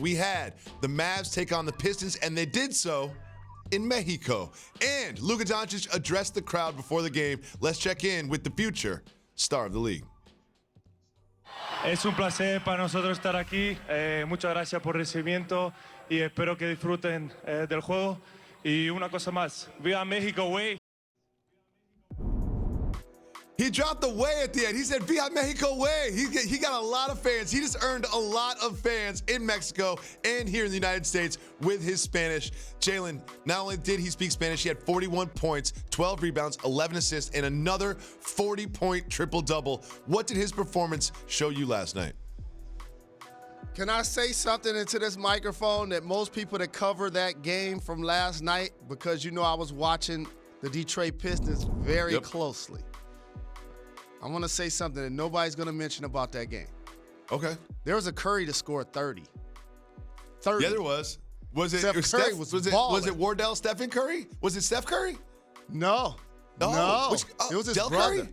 We had the Mavs take on the Pistons, and they did so in Mexico. And Luka Doncic addressed the crowd before the game. Let's check in with the future star of the league. Es un placer para nosotros estar aquí. Muchas gracias por el recibimiento y espero que disfruten del juego. Y una cosa más, viva México, güey. He dropped the way at the end. He said, Viva Mexico way. He got a lot of fans. He just earned a lot of fans in Mexico and here in the United States with his Spanish. Jalen, not only did he speak Spanish, he had 41 points, 12 rebounds, 11 assists, and another 40-point triple-double. What did his performance show you last night? Can I say something into this microphone that most people that cover that game from last night, because you know I was watching the Detroit Pistons very closely. I want to say something that nobody's going to mention about that game. Okay. There was a Curry to score 30. 30. Yeah, there was. Was it Steph Curry was it Wardell Stephen Curry? Was it Steph Curry? No. No. It was his Del brother.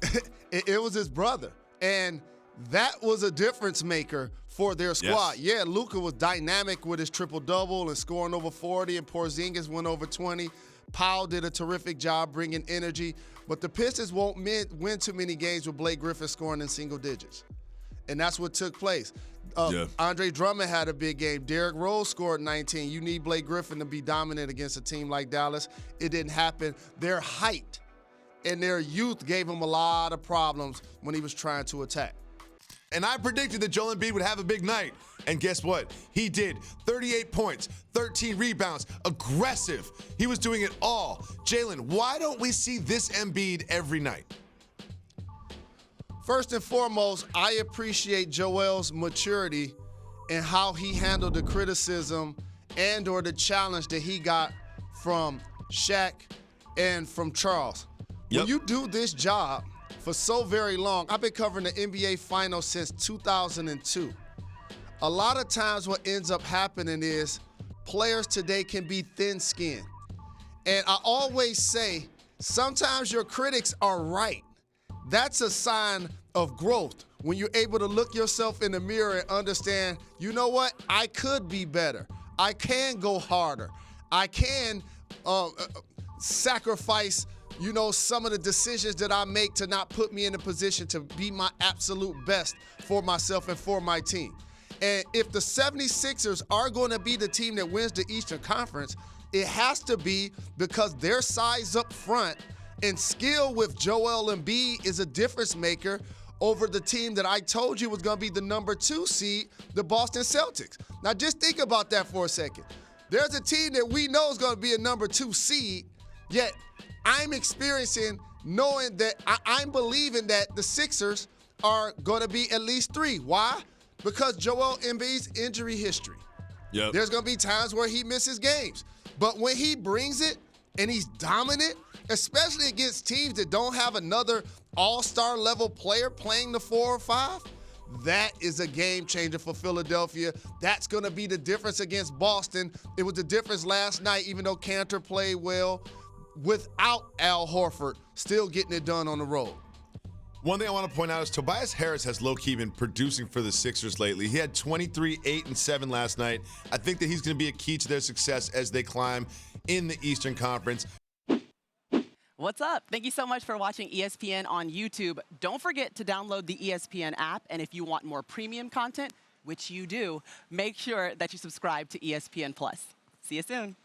Curry? it was his brother. And that was a difference maker for their squad. Yes. Yeah, Luka was dynamic with his triple-double and scoring over 40, and Porzingis went over 20. Powell did a terrific job bringing energy. But the Pistons won't win too many games with Blake Griffin scoring in single digits. And that's what took place. Andre Drummond had a big game. Derrick Rose scored 19. You need Blake Griffin to be dominant against a team like Dallas. It didn't happen. Their height and their youth gave him a lot of problems when he was trying to attack. And I predicted that Joel Embiid would have a big night. And guess what? He did. 38 points, 13 rebounds, aggressive. He was doing it all. Jalen, why don't we see this Embiid every night? First and foremost, I appreciate Joel's maturity and how he handled the criticism and or the challenge that he got from Shaq and from Charles. When you do this job for so very long, I've been covering the NBA Finals since 2002. A lot of times what ends up happening is players today can be thin-skinned. And I always say, sometimes your critics are right. That's a sign of growth when you're able to look yourself in the mirror and understand, you know what, I could be better. I can go harder. I can sacrifice some of the decisions that I make to not put me in a position to be my absolute best for myself and for my team. And if the 76ers are going to be the team that wins the Eastern Conference, it has to be because their size up front and skill with Joel Embiid is a difference maker over the team that I told you was going to be the number 2 seed, the Boston Celtics. Now just think about that for a second. There's a team that we know is going to be a number 2 seed, yet I'm experiencing knowing that I'm believing that the Sixers are going to be at least 3. Why? Because Joel Embiid's injury history. There's going to be times where he misses games. But when he brings it and he's dominant, especially against teams that don't have another all-star level player playing the 4 or 5, that is a game changer for Philadelphia. That's going to be the difference against Boston. It was the difference last night, even though Cantor played well, without Al Horford still getting it done on the road. One thing I want to point out is Tobias Harris has low-key been producing for the Sixers lately. He had 23, 8, and 7 last night. I think that he's going to be a key to their success as they climb in the Eastern Conference. What's up? Thank you so much for watching ESPN on YouTube. Don't forget to download the ESPN app, and if you want more premium content, which you do, make sure that you subscribe to ESPN+. See you soon.